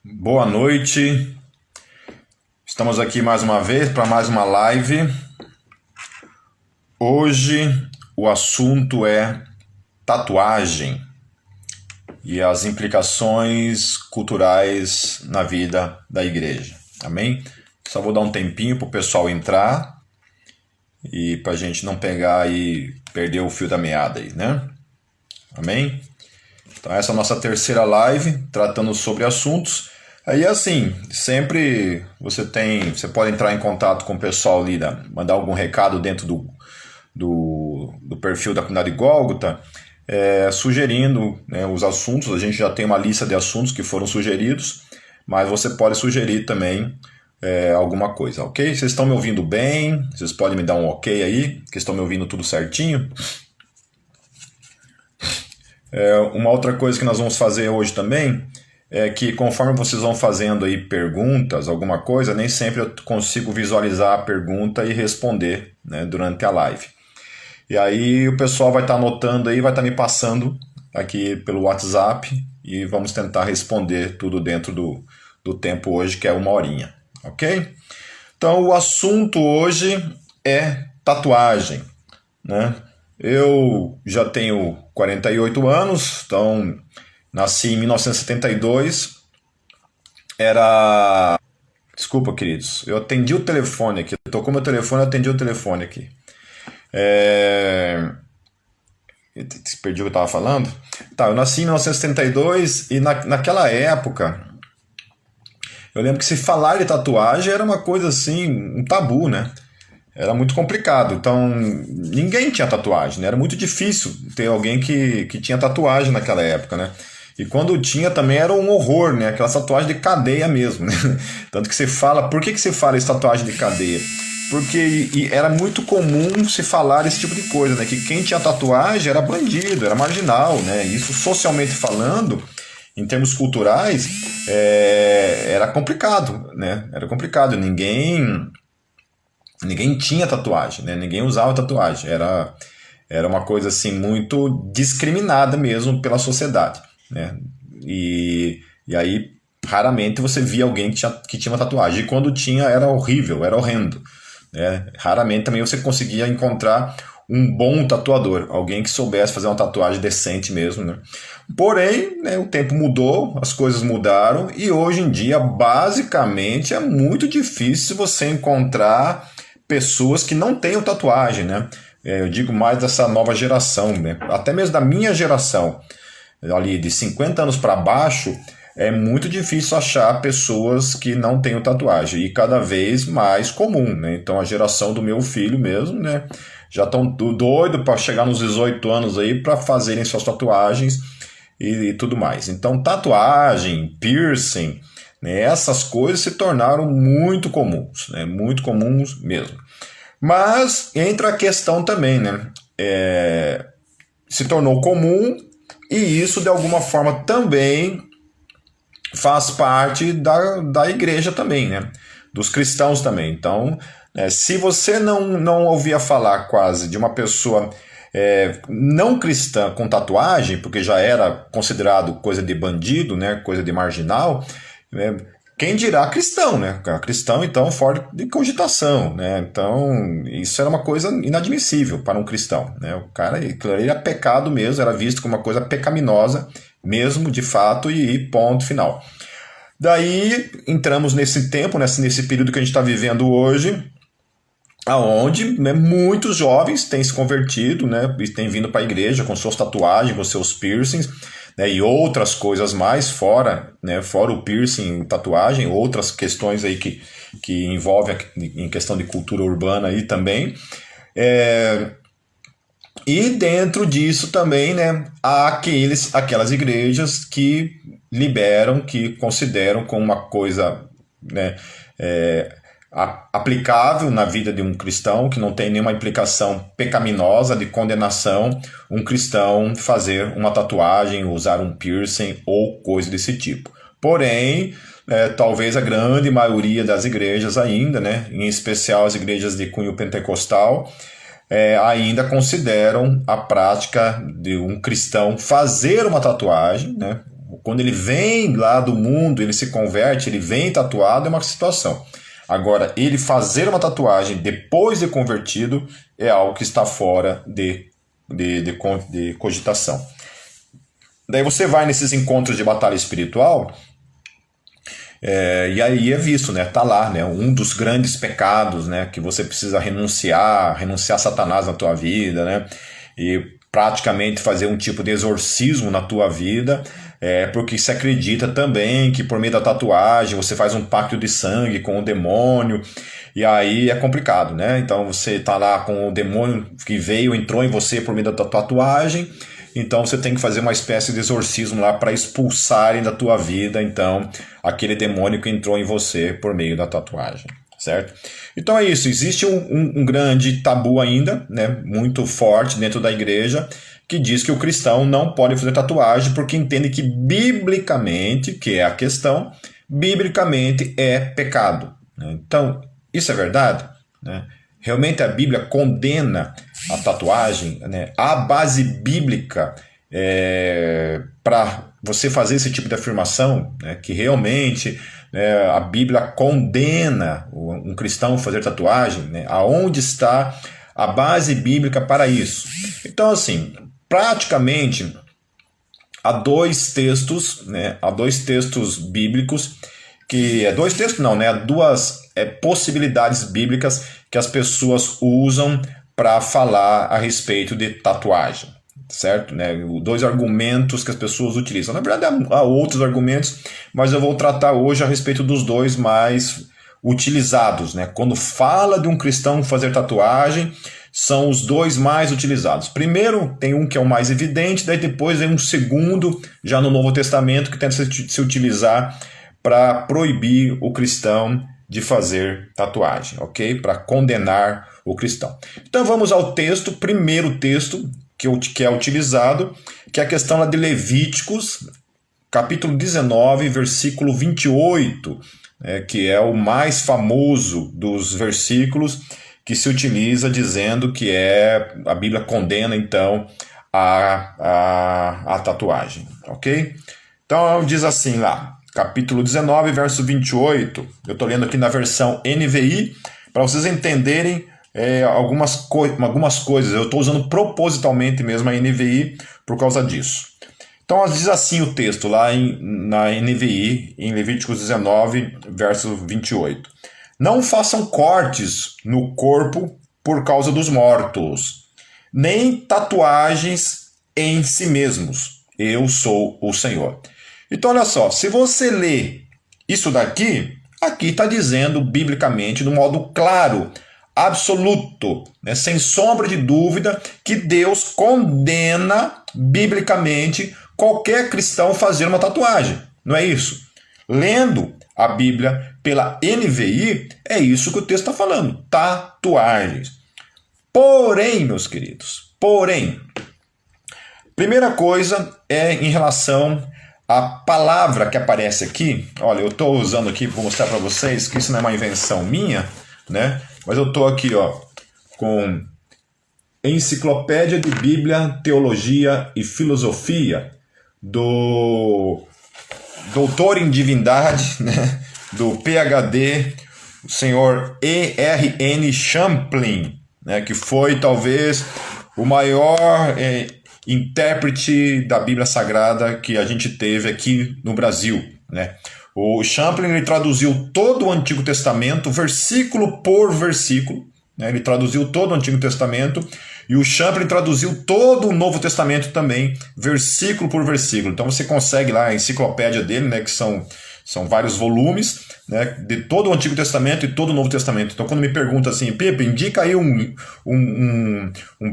Boa noite, estamos aqui mais uma vez para mais uma live. Hoje o assunto é tatuagem e as implicações culturais na vida da igreja. Amém? Só vou dar um tempinho para o pessoal entrar e para a gente não pegar e perder o fio da meada aí, né? Amém? Então essa é a nossa terceira live tratando sobre assuntos. Aí assim, sempre você pode entrar em contato com o pessoal ali, mandar algum recado dentro do perfil da comunidade Gólgota, sugerindo, né, os assuntos. A gente já tem uma lista de assuntos que foram sugeridos, mas você pode sugerir também alguma coisa, ok? Vocês estão me ouvindo bem? Vocês podem me dar um ok aí, que estão me ouvindo tudo certinho? Uma outra coisa que nós vamos fazer hoje também é que conforme vocês vão fazendo aí perguntas, alguma coisa, nem sempre eu consigo visualizar a pergunta e responder, né, durante a live. E aí o pessoal vai estar anotando aí, vai estar me passando aqui pelo WhatsApp e vamos tentar responder tudo dentro do tempo hoje, que é 1 horinha, ok? Então o assunto hoje é tatuagem, né? Eu já tenho 48 anos, então nasci em 1972. Desculpa, queridos, eu atendi o telefone aqui. Tocou meu telefone, eu atendi o telefone aqui. Perdi o que eu estava falando. Tá, eu nasci em 1972 e naquela época eu lembro que se falar de tatuagem era uma coisa assim, um tabu, né? Era muito complicado, então ninguém tinha tatuagem, né? Era muito difícil ter alguém que tinha tatuagem naquela época, né? E quando tinha também era um horror, né? Aquela tatuagem de cadeia mesmo, né? Tanto que você fala, por que você fala essa tatuagem de cadeia? Porque era muito comum se falar esse tipo de coisa, né? Que quem tinha tatuagem era bandido, era marginal, né? Isso socialmente falando, em termos culturais, era complicado, né? Era complicado, ninguém tinha tatuagem, né? Ninguém usava tatuagem. Era uma coisa assim muito discriminada mesmo pela sociedade, né? E aí raramente você via alguém que tinha uma tatuagem. E quando tinha era horrível, era horrendo, né? Raramente também você conseguia encontrar um bom tatuador, alguém que soubesse fazer uma tatuagem decente mesmo, né? Porém, né, o tempo mudou, as coisas mudaram e hoje em dia basicamente é muito difícil você encontrar pessoas que não tenham tatuagem, né? Eu digo mais dessa nova geração, né? Até mesmo da minha geração, ali de 50 anos para baixo, é muito difícil achar pessoas que não tenham tatuagem e cada vez mais comum, né? Então a geração do meu filho mesmo, né? Já estão doido para chegar nos 18 anos aí para fazerem suas tatuagens e tudo mais. Então tatuagem, piercing, né, essas coisas se tornaram muito comuns, né? Muito comuns mesmo. Mas entra a questão também, né? Se tornou comum e isso de alguma forma também faz parte da igreja também, né? Dos cristãos também. Então, se você não ouvia falar quase de uma pessoa não cristã com tatuagem, porque já era considerado coisa de bandido, né? Coisa de marginal, né? Quem dirá cristão, né? Cristão, então, fora de cogitação, né? Então, isso era uma coisa inadmissível para um cristão, né? O cara, ele era pecado mesmo, era visto como uma coisa pecaminosa mesmo, de fato, e ponto final. Daí, entramos nesse tempo, nesse período que a gente está vivendo hoje, aonde, né, muitos jovens têm se convertido, né, e têm vindo para a igreja com suas tatuagens, com seus piercings, né, e outras coisas mais fora, né, fora o piercing, tatuagem, outras questões aí que envolvem em questão de cultura urbana aí também. E dentro disso também, né, há aquelas igrejas que liberam, que consideram como uma coisa, né, aplicável na vida de um cristão, que não tem nenhuma implicação pecaminosa de condenação, um cristão fazer uma tatuagem, usar um piercing ou coisa desse tipo. Porém, talvez a grande maioria das igrejas ainda, né, em especial as igrejas de cunho pentecostal, ainda consideram a prática de um cristão fazer uma tatuagem, né, Quando ele vem lá do mundo, ele se converte, ele vem tatuado, é uma situação. Agora, ele fazer uma tatuagem depois de convertido é algo que está fora de cogitação. Daí você vai nesses encontros de batalha espiritual, e aí é visto, né? Tá lá, né? Um dos grandes pecados, né? Que você precisa renunciar a Satanás na tua vida, né? E praticamente fazer um tipo de exorcismo na tua vida, porque se acredita também que por meio da tatuagem você faz um pacto de sangue com o demônio, e aí é complicado, né? Então você tá lá com o demônio que entrou em você por meio da tatuagem, então você tem que fazer uma espécie de exorcismo lá para expulsarem da tua vida, então, aquele demônio que entrou em você por meio da tatuagem, certo? Então é isso, existe um grande tabu ainda, né, muito forte dentro da igreja, que diz que o cristão não pode fazer tatuagem porque entende que biblicamente, que é a questão, biblicamente é pecado, né? Então, isso é verdade, né? Realmente a Bíblia condena a tatuagem, né? A base bíblica para você fazer esse tipo de afirmação, né? Que realmente a Bíblia condena um cristão fazer tatuagem, né? Aonde está a base bíblica para isso? Então, assim, praticamente há dois textos, né? Há dois textos bíblicos dois textos não, né? Há duas possibilidades bíblicas que as pessoas usam para falar a respeito de tatuagem, certo? Né? Dois argumentos que as pessoas utilizam. Na verdade, há outros argumentos, mas eu vou tratar hoje a respeito dos dois mais utilizados, né? Quando fala de um cristão fazer tatuagem, são os dois mais utilizados. Primeiro, tem um que é o mais evidente, daí depois vem um segundo, já no Novo Testamento, que tenta se utilizar para proibir o cristão de fazer tatuagem, ok? Para condenar o cristão. Então vamos ao texto, primeiro texto que é utilizado, que é a questão lá de Levíticos, capítulo 19, versículo 28, que é o mais famoso dos versículos que se utiliza dizendo que a Bíblia condena então a tatuagem, ok? Então diz assim lá, capítulo 19, verso 28, eu estou lendo aqui na versão NVI, para vocês entenderem algumas coisas, eu estou usando propositalmente mesmo a NVI por causa disso. Então diz assim o texto lá na NVI, em Levíticos 19, verso 28. Não façam cortes no corpo por causa dos mortos, nem tatuagens em si mesmos. Eu sou o Senhor. Então, olha só, se você lê isso daqui, aqui está dizendo biblicamente, de um modo claro, absoluto, né, sem sombra de dúvida, que Deus condena biblicamente qualquer cristão fazer uma tatuagem. Não é isso? Lendo a Bíblia pela NVI, é isso que o texto está falando, tatuagens. Porém, meus queridos, primeira coisa é em relação à palavra que aparece aqui. Olha, eu estou usando aqui, vou mostrar para vocês que isso não é uma invenção minha, né? Mas eu estou aqui com Enciclopédia de Bíblia, Teologia e Filosofia, do doutor em divindade, né? Do PhD, o senhor E.R.N. Champlin, né? Que foi talvez o maior intérprete da Bíblia Sagrada que a gente teve aqui no Brasil, né? O Champlin ele traduziu todo o Antigo Testamento, versículo por versículo, né? Ele traduziu todo o Antigo Testamento, e o Champlin traduziu todo o Novo Testamento também, versículo por versículo. Então você consegue lá a enciclopédia dele, né, que são vários volumes, né, de todo o Antigo Testamento e todo o Novo Testamento. Então quando me pergunta assim, Pepe, indica aí um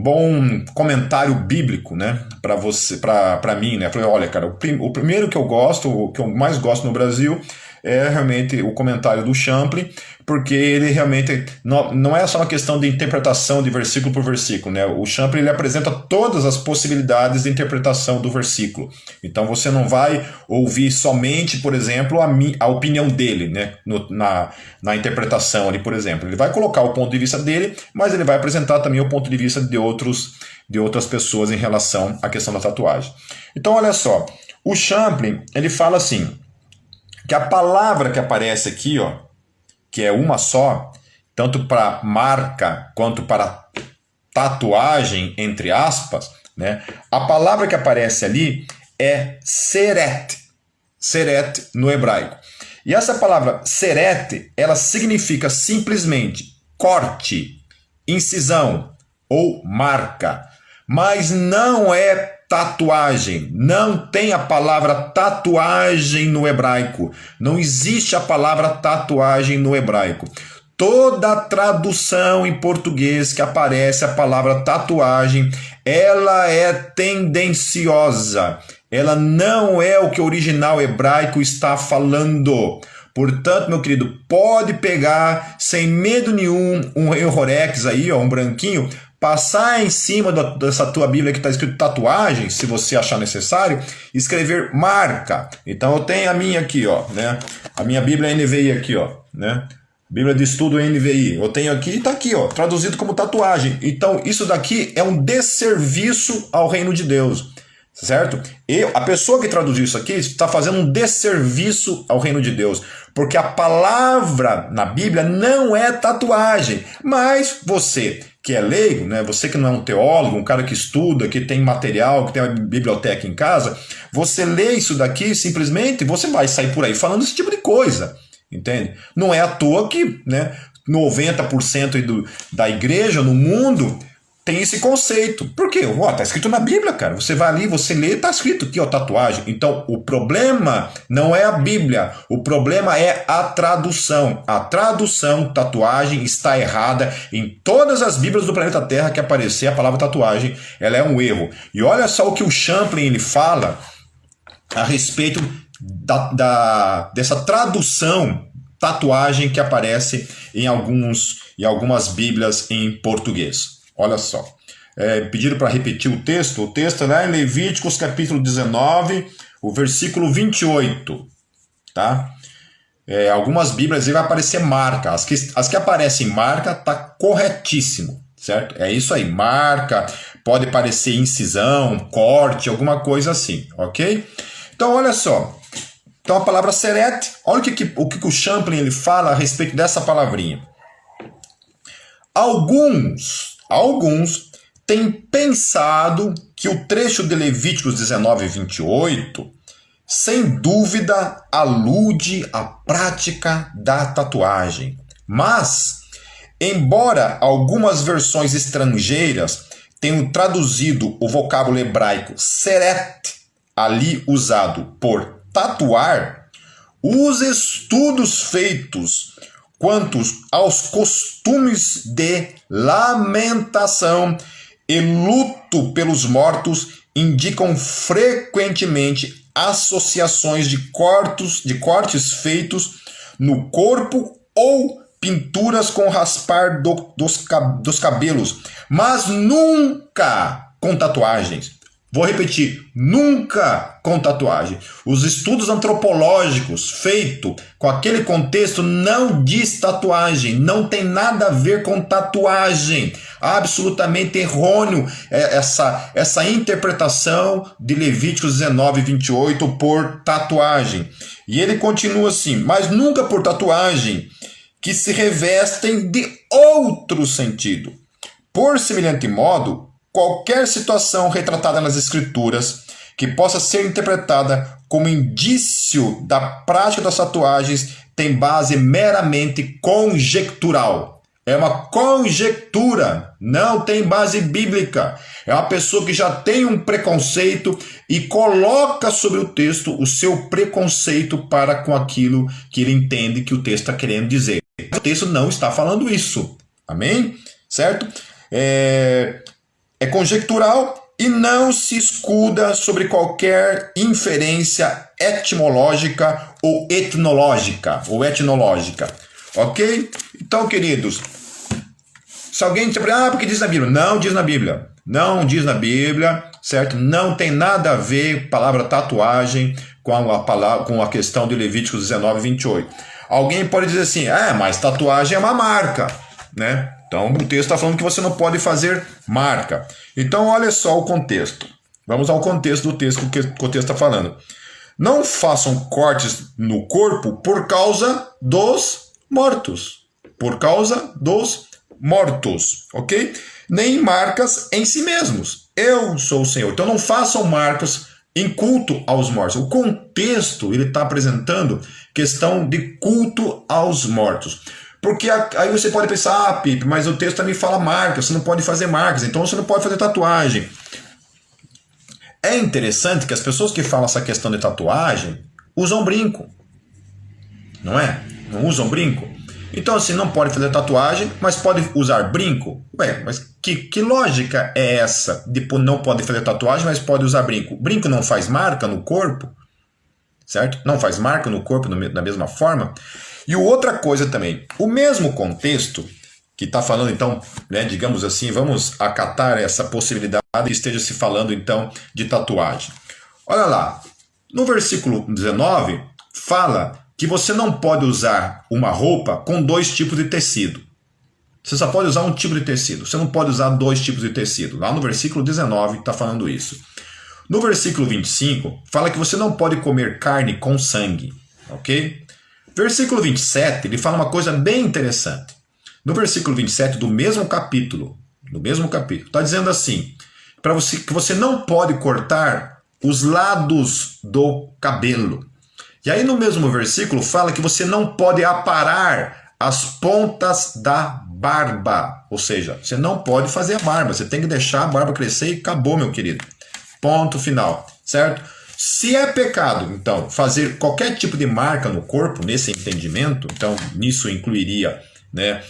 bom comentário bíblico, né, para mim, né? Eu falei, olha, cara, o primeiro que eu gosto, o que eu mais gosto no Brasil é realmente o comentário do Champlin, porque ele realmente não é só uma questão de interpretação de versículo por versículo, né? O Champlin ele apresenta todas as possibilidades de interpretação do versículo. Então você não vai ouvir somente, por exemplo, a opinião dele, né? Na interpretação ali, por exemplo. Ele vai colocar o ponto de vista dele, mas ele vai apresentar também o ponto de vista de outras pessoas em relação à questão da tatuagem. Então olha só, O Champlin, ele fala assim, que a palavra que aparece aqui, ó, que é uma só, tanto para marca quanto para tatuagem, entre aspas, né? A palavra que aparece ali é seret, seret no hebraico. E essa palavra seret, ela significa simplesmente corte, incisão ou marca, mas não é tatuagem. Não tem a palavra tatuagem no hebraico. Não existe a palavra tatuagem no hebraico. Toda tradução em português que aparece a palavra tatuagem, ela é tendenciosa. Ela não é o que o original hebraico está falando. Portanto, meu querido, pode pegar sem medo nenhum um Rorex aí, ó, um branquinho, passar em cima dessa tua Bíblia que está escrito tatuagem, se você achar necessário, escrever marca. Então eu tenho a minha aqui, ó, né? A minha Bíblia NVI aqui, ó, né? Bíblia de Estudo NVI. Eu tenho aqui e está aqui, ó, traduzido como tatuagem. Então isso daqui é um desserviço ao reino de Deus. Certo? E a pessoa que traduziu isso aqui está fazendo um desserviço ao reino de Deus, porque a palavra na Bíblia não é tatuagem. Mas você que é leigo, né? Você que não é um teólogo, um cara que estuda, que tem material, que tem uma biblioteca em casa, você lê isso daqui simplesmente, você vai sair por aí falando esse tipo de coisa, entende? Não é à toa que, né, 90% da igreja no mundo tem esse conceito. Por quê? Tá escrito na Bíblia, cara. Você vai ali, você lê, tá escrito aqui, ó, tatuagem. Então, o problema não é a Bíblia. O problema é a tradução. A tradução, tatuagem, está errada em todas as Bíblias do planeta Terra que aparecer a palavra tatuagem. Ela é um erro. E olha só o que o Champlin ele fala a respeito dessa tradução tatuagem que aparece em algumas Bíblias em português. Olha só, pediram para repetir o texto é lá em Levíticos capítulo 19, o versículo 28, tá? Algumas Bíblias aí vai aparecer marca, as que aparecem marca tá corretíssimo, certo? É isso aí, marca, pode aparecer incisão, corte, alguma coisa assim, ok? Então olha só, então a palavra seret, olha o que o Champlin ele fala a respeito dessa palavrinha. Alguns têm pensado que o trecho de Levíticos 19 e 28, sem dúvida, alude à prática da tatuagem. Mas, embora algumas versões estrangeiras tenham traduzido o vocábulo hebraico seret, ali usado por tatuar, os estudos feitos quanto aos costumes de lamentação e luto pelos mortos indicam frequentemente associações de cortes feitos no corpo ou pinturas com raspar dos cabelos, mas nunca com tatuagens. Vou repetir, nunca com tatuagem. Os estudos antropológicos feitos com aquele contexto não diz tatuagem, não tem nada a ver com tatuagem. Absolutamente errôneo essa interpretação de Levíticos 19 e 28 por tatuagem. E ele continua assim, mas nunca por tatuagem que se revestem de outro sentido. Por semelhante modo, qualquer situação retratada nas Escrituras que possa ser interpretada como indício da prática das tatuagens tem base meramente conjectural. É uma conjectura, não tem base bíblica. É uma pessoa que já tem um preconceito e coloca sobre o texto o seu preconceito para com aquilo que ele entende que o texto está querendo dizer. O texto não está falando isso. Amém? Certo? É conjectural e não se escuda sobre qualquer inferência etimológica ou etnológica. Ok? Então, queridos, se alguém interpreta, porque diz na Bíblia. Não diz na Bíblia. Não diz na Bíblia, certo? Não tem nada a ver palavra tatuagem com a questão de Levíticos 19 e 28. Alguém pode dizer assim, mas tatuagem é uma marca, né? Então, o texto está falando que você não pode fazer marca. Então, olha só o contexto. Vamos ao contexto do texto que o texto está falando. Não façam cortes no corpo por causa dos mortos. Por causa dos mortos, ok? Nem marcas em si mesmos. Eu sou o Senhor. Então não façam marcas em culto aos mortos. O contexto, ele está apresentando questão de culto aos mortos. Porque aí você pode pensar, Pipe, mas o texto também fala marcas, você não pode fazer marcas, então você não pode fazer tatuagem. É interessante que as pessoas que falam essa questão de tatuagem usam brinco, não é? Não usam brinco? Então assim, não pode fazer tatuagem, mas pode usar brinco? Ué, mas que lógica é essa? De não pode fazer tatuagem, mas pode usar brinco? Brinco não faz marca no corpo? Certo? Não faz marca no corpo da mesma forma? E outra coisa também, o mesmo contexto que está falando então, né, digamos assim, vamos acatar essa possibilidade que esteja se falando então de tatuagem. Olha lá, no versículo 19 fala que você não pode usar uma roupa com dois tipos de tecido. Você só pode usar um tipo de tecido, você não pode usar dois tipos de tecido. Lá no versículo 19 está falando isso. No versículo 25 fala que você não pode comer carne com sangue, ok? Versículo 27, ele fala uma coisa bem interessante. No versículo 27 do mesmo capítulo, está dizendo assim, para você que você não pode cortar os lados do cabelo. E aí no mesmo versículo fala que você não pode aparar as pontas da barba. Ou seja, você não pode fazer a barba, você tem que deixar a barba crescer e acabou, meu querido. Ponto final, certo? Se é pecado, então, fazer qualquer tipo de marca no corpo, nesse entendimento, então, nisso incluiria, né,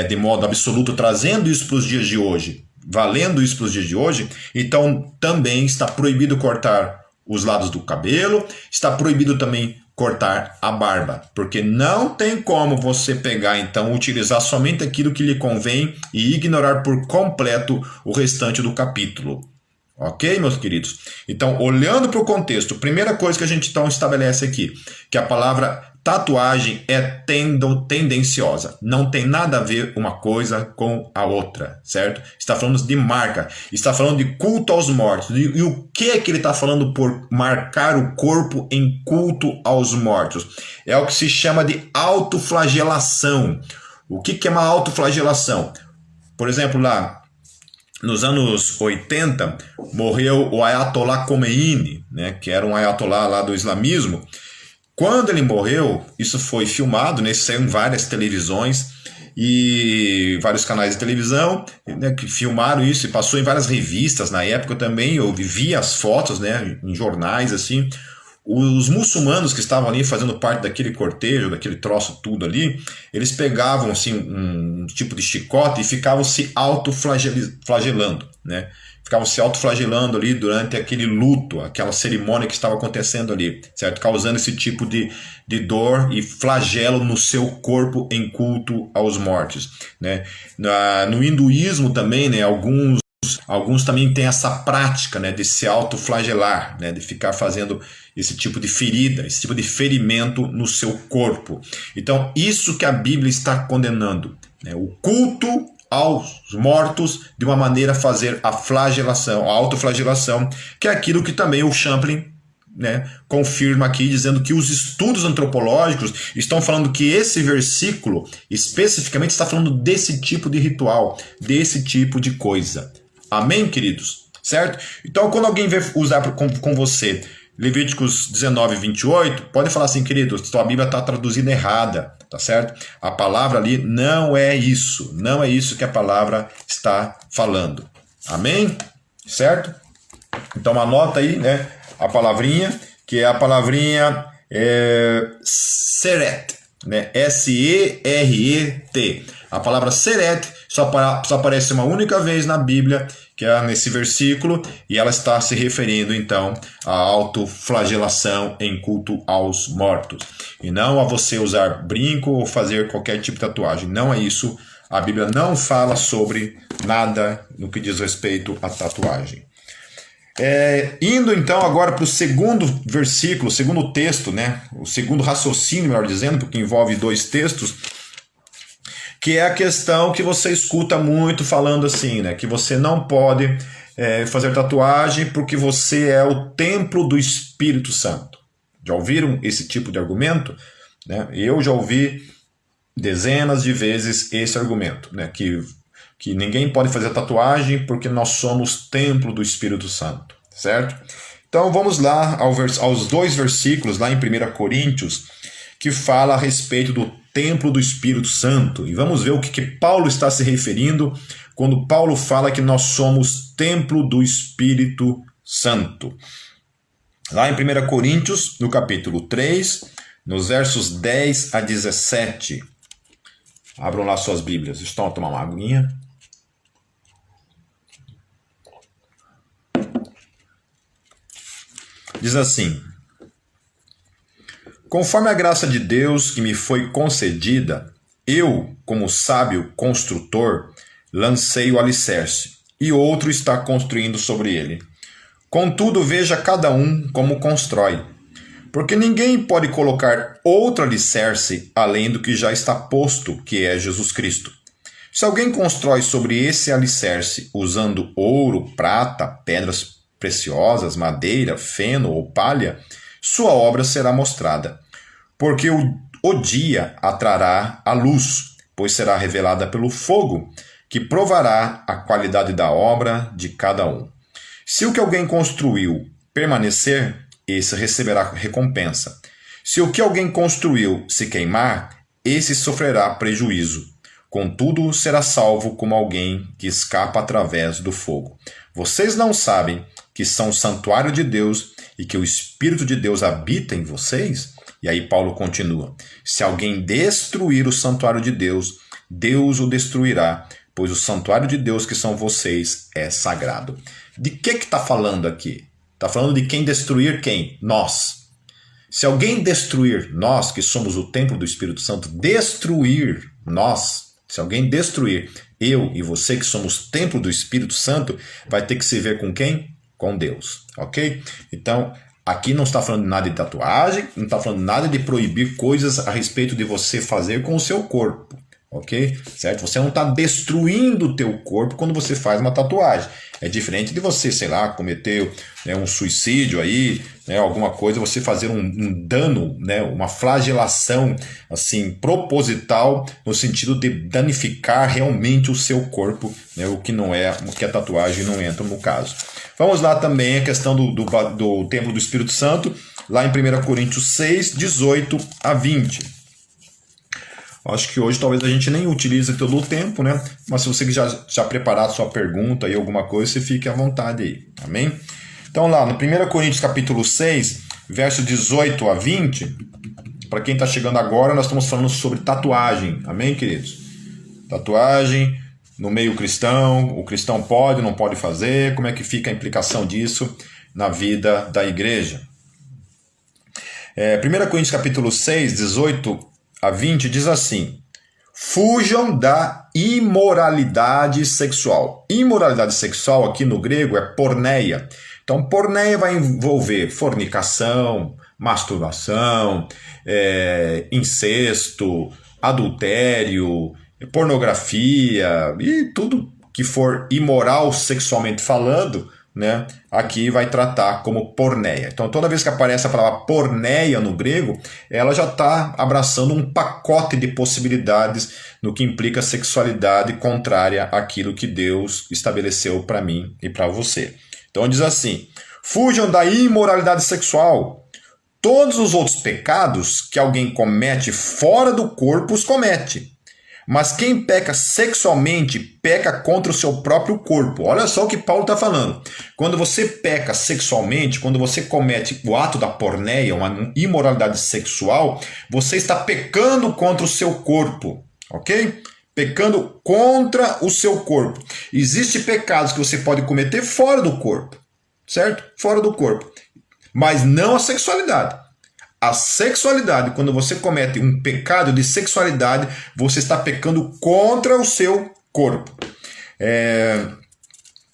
de modo absoluto, trazendo isso para os dias de hoje, valendo isso para os dias de hoje, então também está proibido cortar os lados do cabelo, está proibido também cortar a barba, porque não tem como você pegar, então, utilizar somente aquilo que lhe convém e ignorar por completo o restante do capítulo. Ok, meus queridos? Então, olhando para o contexto, primeira coisa que a gente então estabelece aqui, que a palavra tatuagem é tendenciosa. Não tem nada a ver uma coisa com a outra, certo? Está falando de marca, está falando de culto aos mortos. E o que é que ele está falando por marcar o corpo em culto aos mortos? É o que se chama de autoflagelação. O que é uma autoflagelação? Por exemplo, lá nos anos 80, morreu o Ayatollah Khomeini, né, que era um ayatollah lá do islamismo. Quando ele morreu, isso foi filmado, né, saiu em várias televisões e vários canais de televisão, né, que filmaram isso e passou em várias revistas na época também. Eu via as fotos, né, em jornais assim. Os muçulmanos que estavam ali fazendo parte daquele cortejo, daquele troço tudo ali, eles pegavam assim um tipo de chicote e ficavam se autoflagelando, né? Ficavam se autoflagelando ali durante aquele luto, aquela cerimônia que estava acontecendo ali, certo? Causando esse tipo de dor e flagelo no seu corpo em culto aos mortos, né? No hinduísmo também, né, alguns também têm essa prática, né, de se autoflagelar, né, de ficar fazendo esse tipo de ferida, esse tipo de ferimento no seu corpo. Então, isso que a Bíblia está condenando, né, o culto aos mortos, de uma maneira a fazer a flagelação, a autoflagelação, que é aquilo que também o Champlin, né, confirma aqui, dizendo que os estudos antropológicos estão falando que esse versículo especificamente está falando desse tipo de ritual, desse tipo de coisa. Amém, queridos? Certo? Então, quando alguém vai usar com você Levíticos 19, 28, pode falar assim, querido, sua Bíblia está traduzida errada, tá certo? A palavra ali não é isso, não é isso que a palavra está falando. Amém? Certo? Então, anota aí, né, a palavrinha, que é a palavrinha seret, né? S-E-R-E-T. A palavra seret só aparece uma única vez na Bíblia, que é nesse versículo, e ela está se referindo então à autoflagelação em culto aos mortos. E não a você usar brinco ou fazer qualquer tipo de tatuagem. Não é isso. A Bíblia não fala sobre nada no que diz respeito à tatuagem. Indo então agora para o segundo versículo, o segundo texto, né? O segundo raciocínio, melhor dizendo, porque envolve dois textos, que é a questão que você escuta muito falando assim, né? Que você não pode fazer tatuagem porque você é o templo do Espírito Santo. Já ouviram esse tipo de argumento? Né? Eu já ouvi dezenas de vezes esse argumento, né? Que ninguém pode fazer tatuagem porque nós somos templo do Espírito Santo, certo? Então vamos lá aos 2 versículos lá em 1 Coríntios que fala a respeito do templo do Espírito Santo. E vamos ver o que Paulo está se referindo quando Paulo fala que nós somos templo do Espírito Santo. Lá em 1 Coríntios, no capítulo 3, nos versos 10 a 17. Abram lá suas Bíblias. Estão a tomar uma aguinha. Diz assim: conforme a graça de Deus que me foi concedida, eu, como sábio construtor, lancei o alicerce, e outro está construindo sobre ele. Contudo, veja cada um como constrói, porque ninguém pode colocar outro alicerce além do que já está posto, que é Jesus Cristo. Se alguém constrói sobre esse alicerce usando ouro, prata, pedras preciosas, madeira, feno ou palha, sua obra será mostrada, porque o dia a trará a luz, pois será revelada pelo fogo, que provará a qualidade da obra de cada um. Se o que alguém construiu permanecer, esse receberá recompensa. Se o que alguém construiu se queimar, esse sofrerá prejuízo. Contudo, será salvo como alguém que escapa através do fogo. Vocês não sabem que são o santuário de Deus e que o Espírito de Deus habita em vocês? E aí Paulo continua: se alguém destruir o santuário de Deus, Deus o destruirá, pois o santuário de Deus que são vocês é sagrado. De que está falando aqui? Está falando de quem destruir quem? Nós. Se alguém destruir nós, que somos o templo do Espírito Santo, destruir nós, se alguém destruir eu e você, que somos templo do Espírito Santo, vai ter que se ver com quem? Com Deus, ok? Então, aqui não está falando nada de tatuagem, não está falando nada de proibir coisas a respeito de você fazer com o seu corpo, ok? Certo? Você não está destruindo o teu corpo quando você faz uma tatuagem. É diferente de você, sei lá, cometer um suicídio aí, alguma coisa, você fazer um dano, uma flagelação assim, proposital, no sentido de danificar realmente o seu corpo, o que não é, o que a tatuagem não entra no caso. Vamos lá também a questão do templo do Espírito Santo, lá em 1 Coríntios 6, 18 a 20. Acho que hoje talvez a gente nem utilize todo o tempo, né? Mas se você já preparar a sua pergunta e alguma coisa, você fique à vontade aí, amém? Então lá, no 1 Coríntios capítulo 6, verso 18 a 20, para quem está chegando agora, nós estamos falando sobre tatuagem, amém, queridos? Tatuagem no meio cristão, o cristão pode, não pode fazer, como é que fica a implicação disso na vida da igreja? 1 Coríntios capítulo 6, 18 a 20 diz assim: fujam da imoralidade sexual. Imoralidade sexual aqui no grego é porneia. Então, porneia vai envolver fornicação, masturbação, incesto, adultério, pornografia e tudo que for imoral sexualmente falando, né, aqui vai tratar como porneia. Então, toda vez que aparece a palavra porneia no grego, ela já está abraçando um pacote de possibilidades no que implica sexualidade contrária àquilo que Deus estabeleceu para mim e para você. Então, diz assim: fujam da imoralidade sexual. Todos os outros pecados que alguém comete fora do corpo os comete. Mas quem peca sexualmente, peca contra o seu próprio corpo. Olha só o que Paulo está falando. Quando você peca sexualmente, quando você comete o ato da porneia, uma imoralidade sexual, você está pecando contra o seu corpo, ok? Pecando contra o seu corpo. Existem pecados que você pode cometer fora do corpo, certo? Fora do corpo. Mas não a sexualidade. A sexualidade, quando você comete um pecado de sexualidade, você está pecando contra o seu corpo.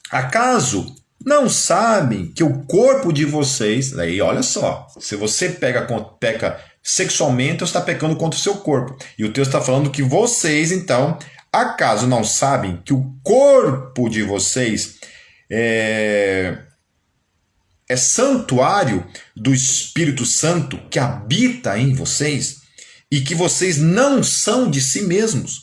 Acaso não sabem que o corpo de vocês... Aí, olha só, se você peca sexualmente, você está pecando contra o seu corpo. E o texto está falando que vocês, então, acaso não sabem que o corpo de vocês é santuário do Espírito Santo que habita em vocês e que vocês não são de si mesmos.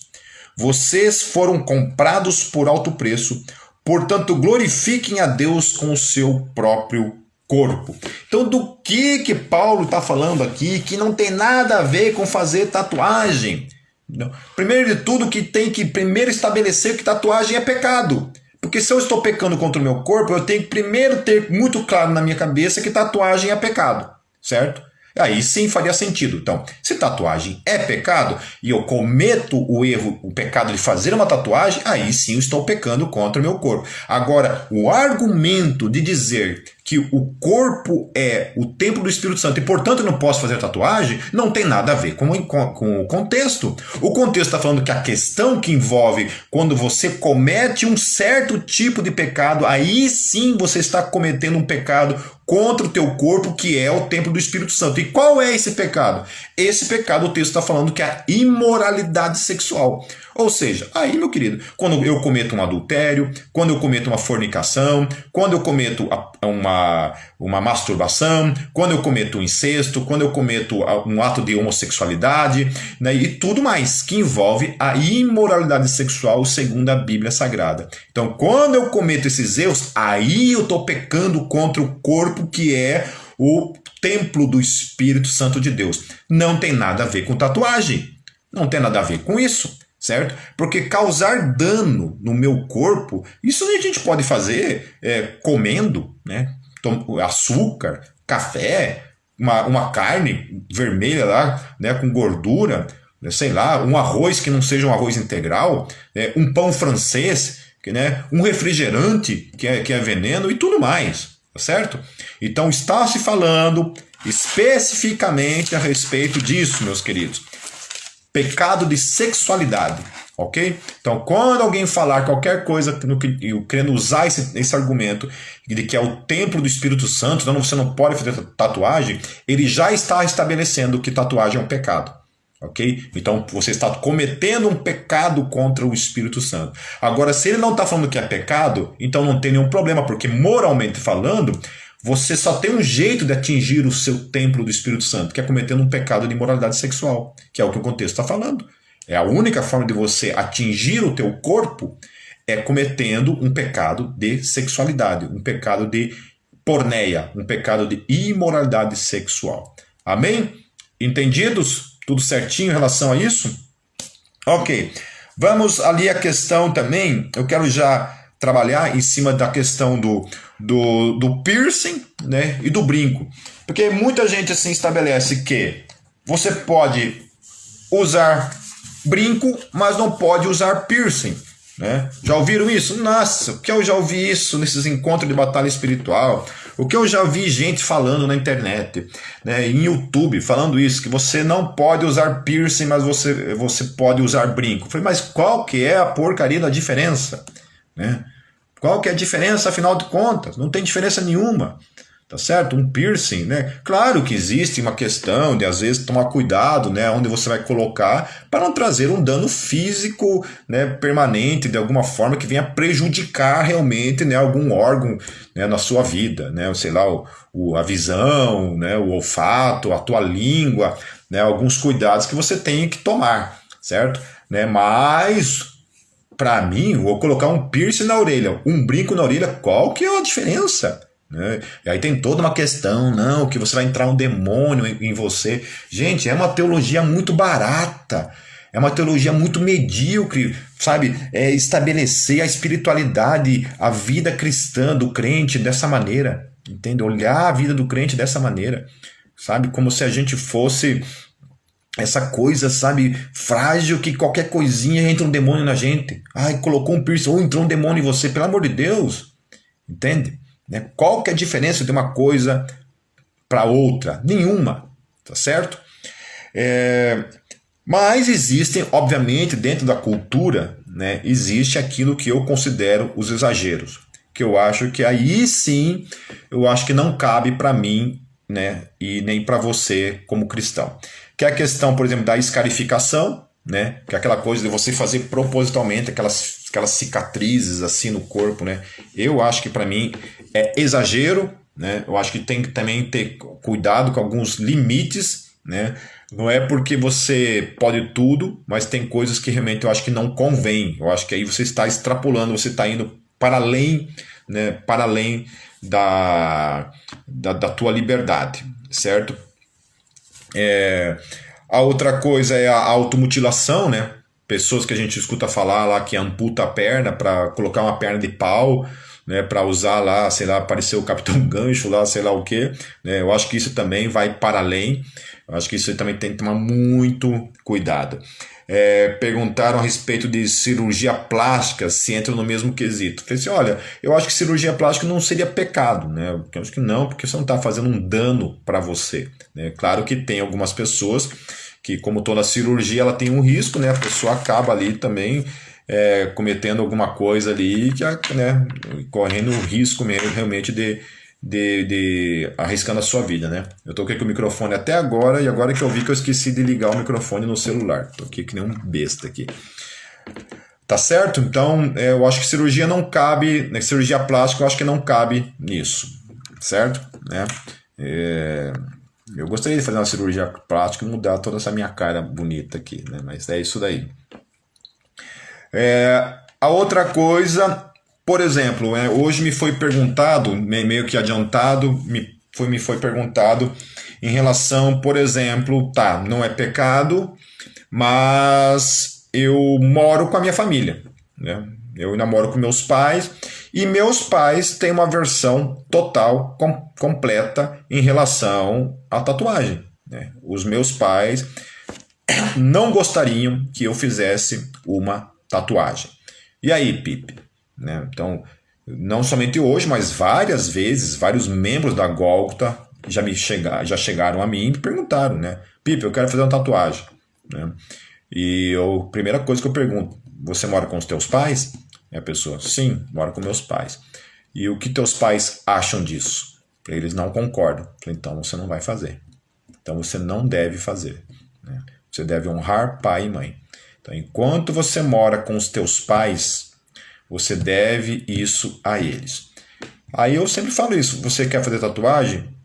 Vocês foram comprados por alto preço, portanto glorifiquem a Deus com o seu próprio corpo. Então do que Paulo está falando aqui que não tem nada a ver com fazer tatuagem? Não. Primeiro de tudo que tem que primeiro estabelecer que tatuagem é pecado. Porque se eu estou pecando contra o meu corpo, eu tenho que primeiro ter muito claro na minha cabeça que tatuagem é pecado, certo? Aí sim faria sentido. Então, se tatuagem é pecado e eu cometo o erro, o pecado de fazer uma tatuagem, aí sim eu estou pecando contra o meu corpo. Agora, o argumento de dizer que o corpo é o templo do Espírito Santo e, portanto, eu não posso fazer tatuagem, não tem nada a ver com o contexto. O contexto está falando que a questão que envolve quando você comete um certo tipo de pecado, aí sim você está cometendo um pecado contra o teu corpo, que é o templo do Espírito Santo. E qual é esse pecado? Esse pecado, o texto está falando que é a imoralidade sexual. Ou seja, aí, meu querido, quando eu cometo um adultério, quando eu cometo uma fornicação, quando eu cometo uma masturbação, quando eu cometo um incesto, quando eu cometo um ato de homossexualidade, né, e tudo mais que envolve a imoralidade sexual segundo a Bíblia Sagrada. Então, quando eu cometo esses erros, aí eu estou pecando contra o corpo que é o templo do Espírito Santo de Deus. Não tem nada a ver com tatuagem. Não tem nada a ver com isso. Certo? Porque causar dano no meu corpo, isso a gente pode fazer comendo, né? Açúcar, café, uma carne vermelha lá, né? Com gordura, sei lá, um arroz que não seja um arroz integral, um pão francês, né? Um refrigerante que é veneno e tudo mais, tá certo? Então está se falando especificamente a respeito disso, meus queridos. Pecado de sexualidade, ok? Então, quando alguém falar qualquer coisa, querendo usar esse argumento de que é o templo do Espírito Santo, então você não pode fazer tatuagem, ele já está estabelecendo que tatuagem é um pecado, ok? Então, você está cometendo um pecado contra o Espírito Santo. Agora, se ele não está falando que é pecado, então não tem nenhum problema, porque moralmente falando, você só tem um jeito de atingir o seu templo do Espírito Santo, que é cometendo um pecado de imoralidade sexual, que é o que o contexto está falando. É a única forma de você atingir o teu corpo é cometendo um pecado de sexualidade, um pecado de porneia, um pecado de imoralidade sexual. Amém? Entendidos? Tudo certinho em relação a isso? Ok. Vamos ali a questão também, eu quero já trabalhar em cima da questão do piercing, né, e do brinco. Porque muita gente assim estabelece que você pode usar brinco, mas não pode usar piercing. Né? Já ouviram isso? Nossa, o que eu já ouvi isso nesses encontros de batalha espiritual, o que eu já vi gente falando na internet, né, em YouTube, falando isso, que você não pode usar piercing, mas você pode usar brinco. Eu falei, mas qual que é a porcaria da diferença? Né? Qual que é a diferença, afinal de contas? Não tem diferença nenhuma, tá certo? Um piercing, né? Claro que existe uma questão de, às vezes, tomar cuidado, né, onde você vai colocar, para não trazer um dano físico, né, permanente, de alguma forma, que venha prejudicar realmente, né, algum órgão, né, na sua vida, né? Sei lá, a visão, né, o olfato, a tua língua, né, alguns cuidados que você tem que tomar, certo? Né? Mas para mim, vou colocar um piercing na orelha, um brinco na orelha, qual que é a diferença? Né? E aí tem toda uma questão, não, que você vai entrar um demônio em você. Gente, é uma teologia muito barata, é uma teologia muito medíocre, sabe? É estabelecer a espiritualidade, a vida cristã do crente dessa maneira, entende? Olhar a vida do crente dessa maneira, sabe? Como se a gente fosse essa coisa, sabe, frágil, que qualquer coisinha entra um demônio na gente. Ai, colocou um piercing, ou entrou um demônio em você, pelo amor de Deus. Entende? Né? Qual que é a diferença de uma coisa para outra? Nenhuma, tá certo? Mas existem, obviamente, dentro da cultura, né, existe aquilo que eu considero os exageros. Que eu acho que aí sim, eu acho que não cabe para mim, né, e nem para você como cristão. Que é a questão, por exemplo, da escarificação, né, que é aquela coisa de você fazer propositalmente aquelas aquelas cicatrizes assim no corpo, né? Eu acho que para mim é exagero, né? Eu acho que tem que também ter cuidado com alguns limites, né? Não é porque você pode tudo, mas tem coisas que realmente eu acho que não convém. Eu acho que aí você está extrapolando, você está indo para além, né? Para além da tua liberdade, certo? A outra coisa é a automutilação, né? Pessoas que a gente escuta falar lá que amputa a perna para colocar uma perna de pau, né? Para usar lá, sei lá, parecer o Capitão Gancho lá, sei lá o quê, né? Eu acho que isso também vai para além. Eu acho que isso também tem que tomar muito cuidado. Perguntaram a respeito de cirurgia plástica, se entra no mesmo quesito. Falei assim, olha, eu acho que cirurgia plástica não seria pecado, né? Eu acho que não, porque você não está fazendo um dano para você, né? Claro que tem algumas pessoas que, como toda cirurgia, ela tem um risco, né? A pessoa acaba ali também cometendo alguma coisa ali, né? Correndo o risco mesmo, realmente de arriscando a sua vida, né? Eu tô aqui com o microfone até agora e agora que eu vi que eu esqueci de ligar o microfone no celular. Tô aqui que nem um besta aqui. Tá certo? Então, eu acho que cirurgia não cabe, né? Cirurgia plástica eu acho que não cabe nisso, certo? Né? Eu gostaria de fazer uma cirurgia plástica e mudar toda essa minha cara bonita aqui, né? Mas é isso daí. A outra coisa, por exemplo, hoje me foi perguntado, meio que adiantado, me foi perguntado em relação, por exemplo, não é pecado, mas eu moro com a minha família, né? Eu namoro com meus pais e meus pais têm uma versão total, completa em relação à tatuagem, né? Os meus pais não gostariam que eu fizesse uma tatuagem. E aí, Pipe? Né? Então, não somente hoje, mas várias vezes, vários membros da Gólgota já chegaram a mim e me perguntaram, né? Pipe, eu quero fazer uma tatuagem. Né? E a primeira coisa que eu pergunto, você mora com os teus pais? E a pessoa, sim, moro com meus pais. E o que teus pais acham disso? Eles não concordam. Eu falei, então você não vai fazer. Então você não deve fazer. Né? Você deve honrar pai e mãe. Então, enquanto você mora com os teus pais, você deve isso a eles. Aí eu sempre falo isso. Você quer fazer tatuagem?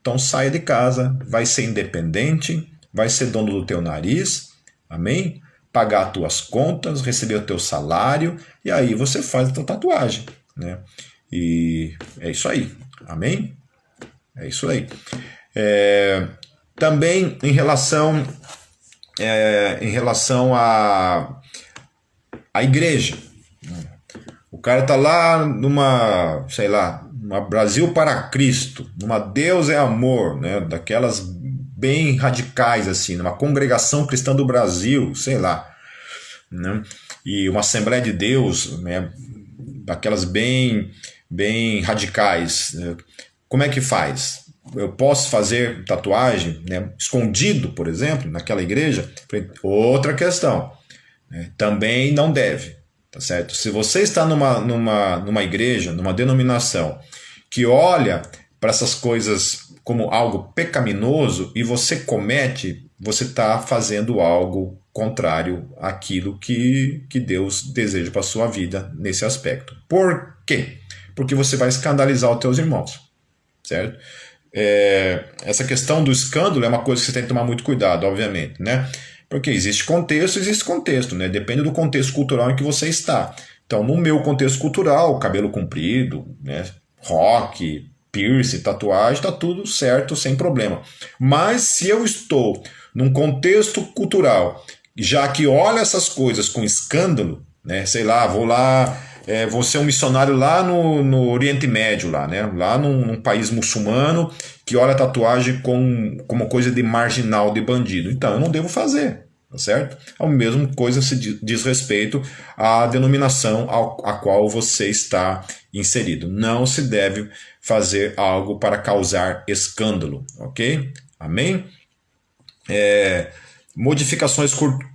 Então saia de casa, vai ser independente, vai ser dono do teu nariz, amém? Pagar as tuas contas, receber o teu salário, e aí você faz a tua tatuagem, né? E é isso aí, amém? É isso aí. Também em relação à igreja. O cara tá lá numa, sei lá, uma Brasil para Cristo, numa Deus é amor, né? Daquelas bem radicais assim, numa congregação cristã do Brasil, sei lá, né? E uma Assembleia de Deus, né? Daquelas bem radicais. Né? Como é que faz? Eu posso fazer tatuagem, né? Escondido, por exemplo, naquela igreja? Outra questão, né? Também não deve. Tá certo? Se você está numa igreja, numa denominação que olha para essas coisas como algo pecaminoso e você comete, você está fazendo algo contrário àquilo que Deus deseja para a sua vida nesse aspecto. Por quê? Porque você vai escandalizar os teus irmãos, certo? Essa questão do escândalo é uma coisa que você tem que tomar muito cuidado, obviamente, né? Porque existe contexto, né? Depende do contexto cultural em que você está. Então, no meu contexto cultural, cabelo comprido, né? Rock, piercing, tatuagem, tá tudo certo, sem problema. Mas se eu estou num contexto cultural, já que olha essas coisas com escândalo, né? Sei lá, vou ser um missionário lá no Oriente Médio, lá, né? Lá num país muçulmano que olha a tatuagem como coisa de marginal, de bandido. Então eu não devo fazer, tá certo? A mesma coisa se diz respeito à denominação a qual você está inserido. Não se deve fazer algo para causar escândalo, ok? Amém? Modificações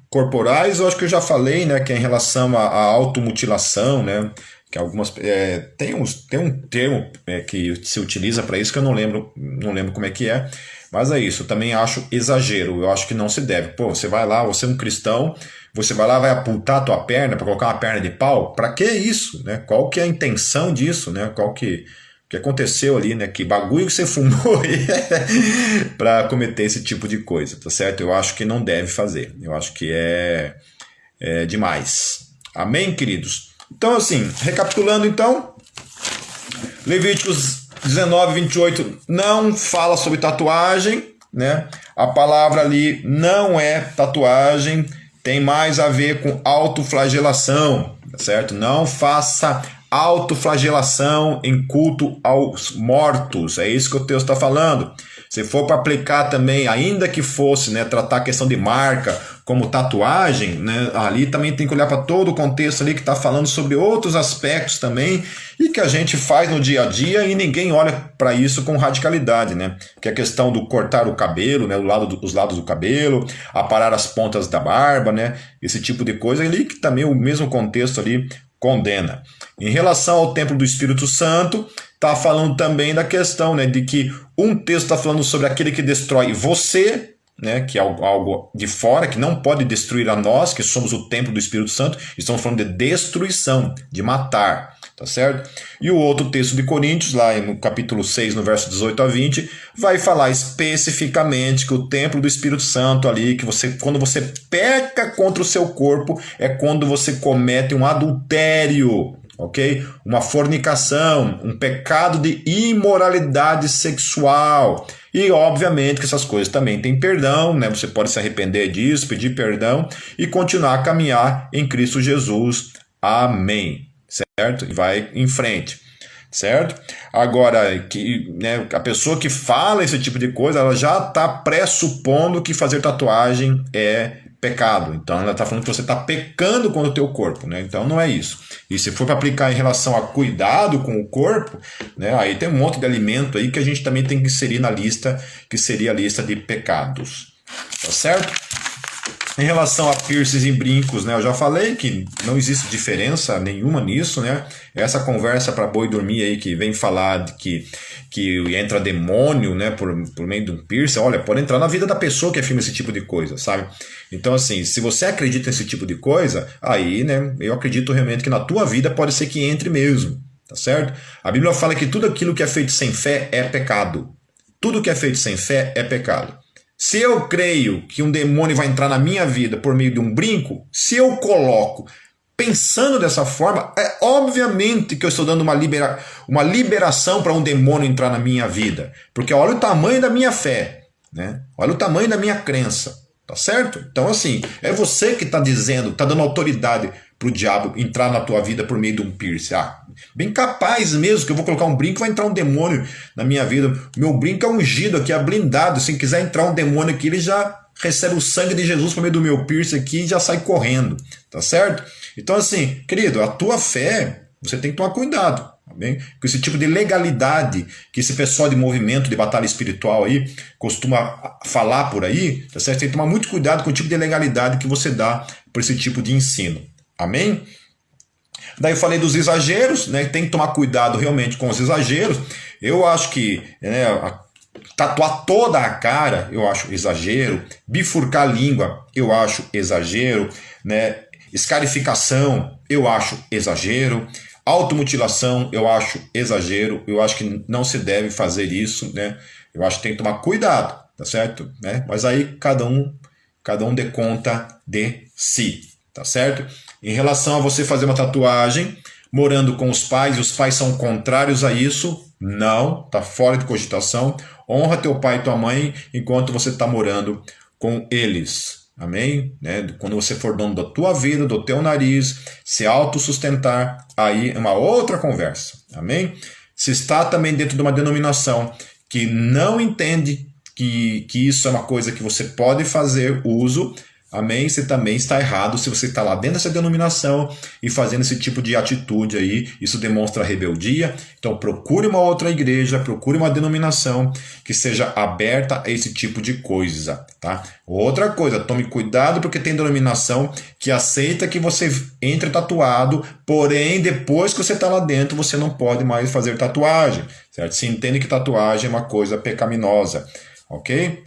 corporais, eu acho que eu já falei, né, que é em relação à automutilação, né, que algumas tem um termo que se utiliza para isso que eu não lembro como é que é, Mas é isso, eu também acho exagero, eu acho que não se deve. Pô, você vai lá, você é um cristão, você vai lá, vai apontar a tua perna para colocar uma perna de pau? Para que isso, né? Qual que é a intenção disso, né? Qual que aconteceu ali, né? Que bagulho que você fumou para cometer esse tipo de coisa, tá certo? Eu acho que não deve fazer. Eu acho que é demais. Amém, queridos? Então, assim, recapitulando então, Levíticos 19, 28 não fala sobre tatuagem, né? A palavra ali não é tatuagem, tem mais a ver com autoflagelação, certo? Não faça autoflagelação em culto aos mortos, é isso que o texto está falando. Se for para aplicar também, ainda que fosse, né, tratar a questão de marca como tatuagem, né, ali também tem que olhar para todo o contexto ali que está falando sobre outros aspectos também e que a gente faz no dia a dia e ninguém olha para isso com radicalidade, né? Que é a questão do cortar o cabelo, né, os lados do cabelo, aparar as pontas da barba, né, esse tipo de coisa ali que também o mesmo contexto ali condena. Em relação ao templo do Espírito Santo, está falando também da questão, né, de que um texto está falando sobre aquele que destrói você, né, que é algo de fora, que não pode destruir a nós, que somos o templo do Espírito Santo. Estamos falando de destruição, de matar, tá certo? E o outro texto de Coríntios, lá no capítulo 6, no verso 18 a 20, vai falar especificamente que o templo do Espírito Santo ali, que você, quando você peca contra o seu corpo, é quando você comete um adultério, ok? Uma fornicação, um pecado de imoralidade sexual. E obviamente que essas coisas também têm perdão, né? Você pode se arrepender disso, pedir perdão e continuar a caminhar em Cristo Jesus. Amém. Certo? E vai em frente. Certo? Agora, né, a pessoa que fala esse tipo de coisa, ela já está pressupondo que fazer tatuagem é pecado. Então ela está falando que você está pecando contra o teu corpo, né? Então não é isso. E se for para aplicar em relação a cuidado com o corpo, né, aí tem um monte de alimento aí que a gente também tem que inserir na lista, que seria a lista de pecados. Tá certo? Em relação a piercings e brincos, né, eu já falei que não existe diferença nenhuma nisso, né? Essa conversa para boi dormir aí que vem falar de que entra demônio, né, por meio de um piercing, olha, pode entrar na vida da pessoa que afirma esse tipo de coisa, sabe? Então, assim, se você acredita nesse tipo de coisa, aí, né, eu acredito realmente que na tua vida pode ser que entre mesmo, tá certo? A Bíblia fala que tudo aquilo que é feito sem fé é pecado. Tudo que é feito sem fé é pecado. Se eu creio que um demônio vai entrar na minha vida por meio de um brinco, se eu coloco pensando dessa forma, é obviamente que eu estou dando uma liberação para um demônio entrar na minha vida. Porque olha o tamanho da minha fé, né? Olha o tamanho da minha crença, tá certo? Então, assim, é você que está dizendo, está dando autoridade para o diabo entrar na tua vida por meio de um piercing. Bem capaz mesmo que eu vou colocar um brinco e vai entrar um demônio na minha vida. Meu brinco é ungido aqui, é blindado. Se quiser entrar um demônio aqui, ele já recebe o sangue de Jesus por meio do meu piercing aqui e já sai correndo, tá certo? Então, assim, querido, a tua fé, você tem que tomar cuidado, tá bem? Com esse tipo de legalidade que esse pessoal de movimento, de batalha espiritual aí, costuma falar por aí, tá certo? Tem que tomar muito cuidado com o tipo de legalidade que você dá por esse tipo de ensino. Amém? Daí eu falei dos exageros, né? Tem que tomar cuidado realmente com os exageros. Eu acho que, né, tatuar toda a cara, eu acho exagero. Bifurcar a língua, eu acho exagero, né? Escarificação, eu acho exagero. Automutilação, eu acho exagero. Eu acho que não se deve fazer isso, né? Eu acho que tem que tomar cuidado, tá certo? Né? Mas aí cada um dê conta de si, tá certo? Em relação a você fazer uma tatuagem morando com os pais, e os pais são contrários a isso, não, tá fora de cogitação. Honra teu pai e tua mãe enquanto você está morando com eles. Amém? Né? Quando você for dono da tua vida, do teu nariz, se autossustentar, aí é uma outra conversa. Amém? Se está também dentro de uma denominação que não entende que isso é uma coisa que você pode fazer uso, amém? Você também está errado se você está lá dentro dessa denominação e fazendo esse tipo de atitude aí. Isso demonstra rebeldia. Então procure uma outra igreja, procure uma denominação que seja aberta a esse tipo de coisa, tá? Outra coisa, tome cuidado porque tem denominação que aceita que você entre tatuado, porém depois que você está lá dentro você não pode mais fazer tatuagem, certo? Se entende que tatuagem é uma coisa pecaminosa. ok?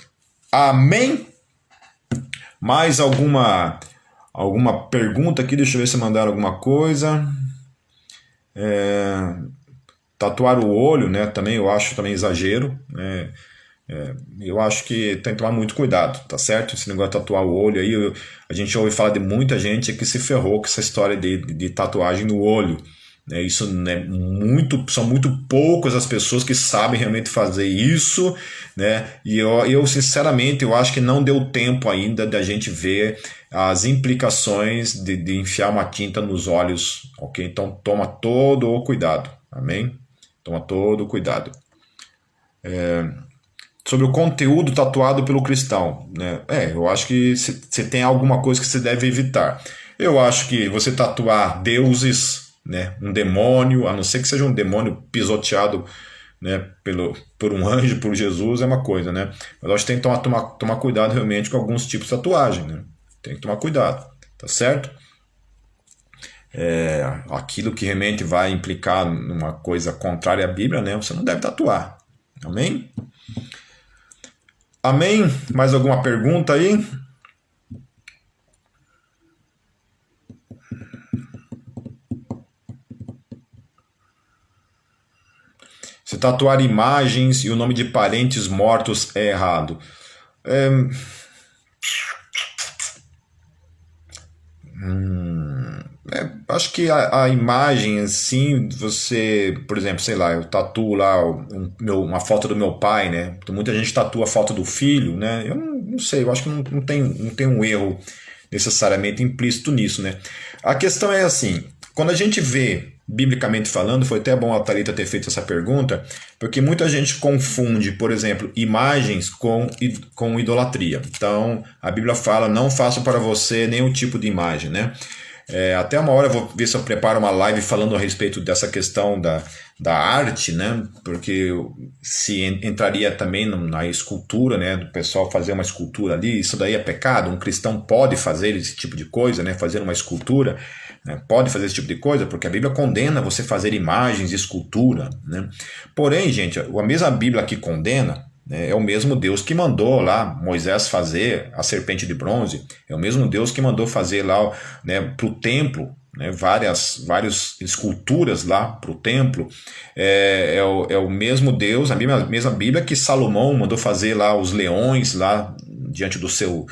Amém? Mais alguma pergunta aqui? Deixa eu ver se mandaram alguma coisa. Tatuar o olho, né? Também eu acho também exagero, né? Eu acho que tem que tomar muito cuidado, tá certo? Esse negócio de tatuar o olho aí, a gente ouve falar de muita gente que se ferrou com essa história de tatuagem no olho, né? Isso, né, são muito poucas as pessoas que sabem realmente fazer isso, né? E eu sinceramente eu acho que não deu tempo ainda da gente ver as implicações de enfiar uma tinta nos olhos, ok? Então toma todo o cuidado, amém? Toma todo o cuidado. Sobre o conteúdo tatuado pelo cristão, né? Eu acho que você tem alguma coisa que você deve evitar. Eu acho que você tatuar deuses, né? Um demônio, a não ser que seja um demônio pisoteado, né? Por um anjo, por Jesus, é uma coisa, né? Mas eu acho que tem que tomar cuidado realmente com alguns tipos de tatuagem, né? Tem que tomar cuidado, tá certo? Aquilo que realmente vai implicar numa coisa contrária à Bíblia, né? Você não deve tatuar. Amém? Amém? Mais alguma pergunta aí? Se tatuar imagens e o nome de parentes mortos é errado. É, acho que a imagem, assim, você, por exemplo, sei lá, eu tatuo lá uma foto do meu pai, né? Muita gente tatua a foto do filho, né? Eu não sei, eu acho que não tem um erro necessariamente implícito nisso, né? A questão é assim, quando a gente vê, biblicamente falando, foi até bom a Thalita ter feito essa pergunta, porque muita gente confunde, por exemplo, imagens com idolatria. Então, a Bíblia fala, não faça para você nenhum tipo de imagem, né? Até uma hora eu vou ver se eu preparo uma live falando a respeito dessa questão da arte, né? Porque se entraria também na escultura, né? Do pessoal fazer uma escultura ali, isso daí é pecado? Um cristão pode fazer esse tipo de coisa, né? Fazer uma escultura, né? Pode fazer esse tipo de coisa, porque a Bíblia condena você fazer imagens e escultura, né? Porém, gente, a mesma Bíblia que condena, né, é o mesmo Deus que mandou lá Moisés fazer a serpente de bronze, é o mesmo Deus que mandou fazer lá, né, para o templo, né, várias esculturas lá para o templo. É o mesmo Deus, a mesma Bíblia que Salomão mandou fazer lá os leões lá diante do seu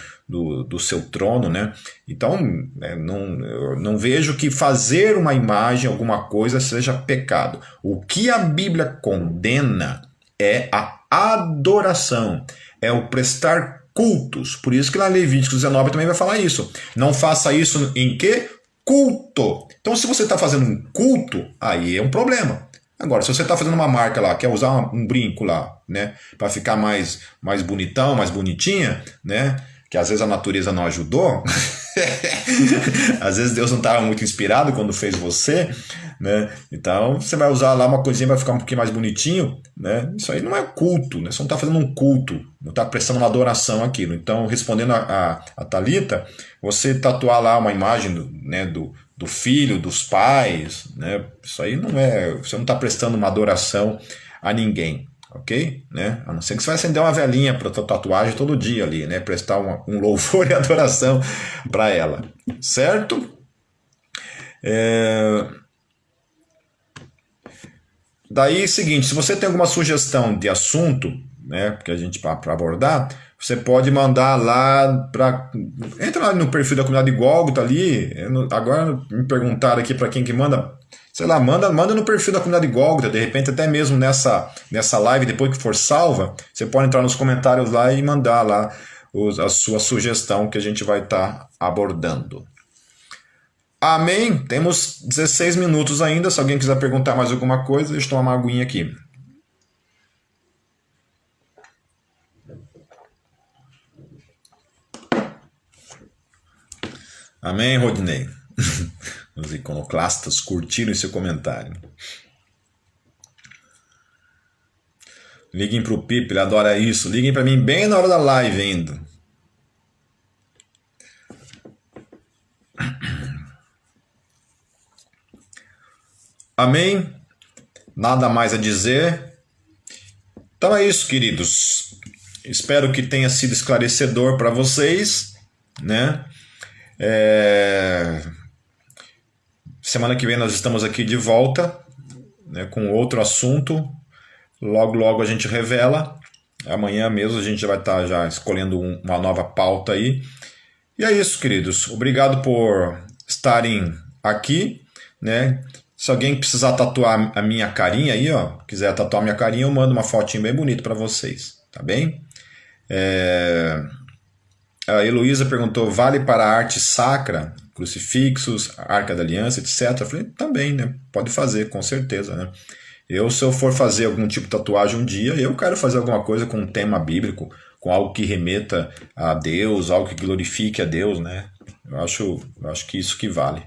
trono, né? Então, eu não vejo que fazer uma imagem, alguma coisa, seja pecado. O que a Bíblia condena é a adoração, é o prestar cultos. Por isso que lá em Levítico 19 também vai falar isso. Não faça isso em que? Culto. Então, se você está fazendo um culto, aí é um problema. Agora, se você está fazendo uma marca lá, quer usar um brinco lá, né, para ficar mais bonitão, mais bonitinha, né, que às vezes a natureza não ajudou, às vezes Deus não estava muito inspirado quando fez você, né? Então você vai usar lá uma coisinha, vai ficar um pouquinho mais bonitinho, né? Isso aí não é culto, né? Você não está fazendo um culto, não está prestando uma adoração aquilo. Então, respondendo a Thalita, você tatuar lá uma imagem do filho, dos pais, né? Isso aí não é, você não está prestando uma adoração a ninguém. Ok? Né? A não ser que você vai acender uma velinha para a tua tatuagem todo dia ali, né? Prestar um louvor e adoração para ela. Certo? Daí, seguinte, se você tem alguma sugestão de assunto, né, que a gente para abordar, você pode mandar lá para entra lá no perfil da comunidade Gólgota ali. Agora me perguntaram aqui para quem que manda. Sei lá, manda no perfil da comunidade Gólgota, de repente até mesmo nessa live, depois que for salva, você pode entrar nos comentários lá e mandar lá a sua sugestão que a gente vai estar abordando. Amém? Temos 16 minutos ainda, se alguém quiser perguntar mais alguma coisa, deixa eu tomar uma aguinha aqui. Amém, Rodney? Os iconoclastas curtiram esse comentário. Liguem pro Pipe, ele adora isso. Liguem para mim bem na hora da live ainda. Amém? Nada mais a dizer. Então é isso, queridos. Espero que tenha sido esclarecedor para vocês, né? Semana que vem nós estamos aqui de volta, né, com outro assunto. Logo, logo a gente revela. Amanhã mesmo a gente já vai estar já escolhendo uma nova pauta aí. E é isso, queridos. Obrigado por estarem aqui, né? Se alguém precisar tatuar a minha carinha aí, ó, quiser tatuar minha carinha, eu mando uma fotinha bem bonita para vocês, tá bem? A Heloísa perguntou, vale para a arte sacra, crucifixos, Arca da Aliança, etc. Eu falei, também, né? Pode fazer, com certeza, né? Se eu for fazer algum tipo de tatuagem um dia, eu quero fazer alguma coisa com um tema bíblico, com algo que remeta a Deus, algo que glorifique a Deus, né? Eu acho que isso que vale.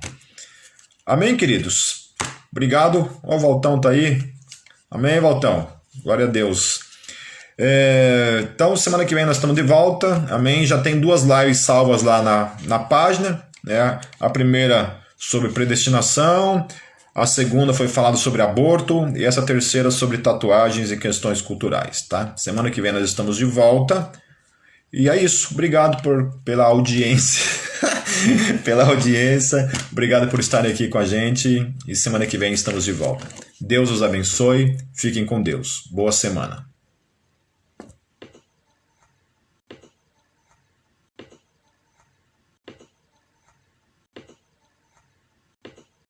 Amém, queridos? Obrigado. Ó, o Valtão tá aí. Amém, Valtão? Glória a Deus. Então, semana que vem nós estamos de volta. Amém? Já tem 2 lives salvas lá na página, né? A primeira sobre predestinação, a segunda foi falado sobre aborto e essa terceira sobre tatuagens e questões culturais, tá? Semana que vem nós estamos de volta. E é isso. Obrigado pela audiência. pela audiência. Obrigado por estarem aqui com a gente. E semana que vem estamos de volta. Deus os abençoe. Fiquem com Deus. Boa semana.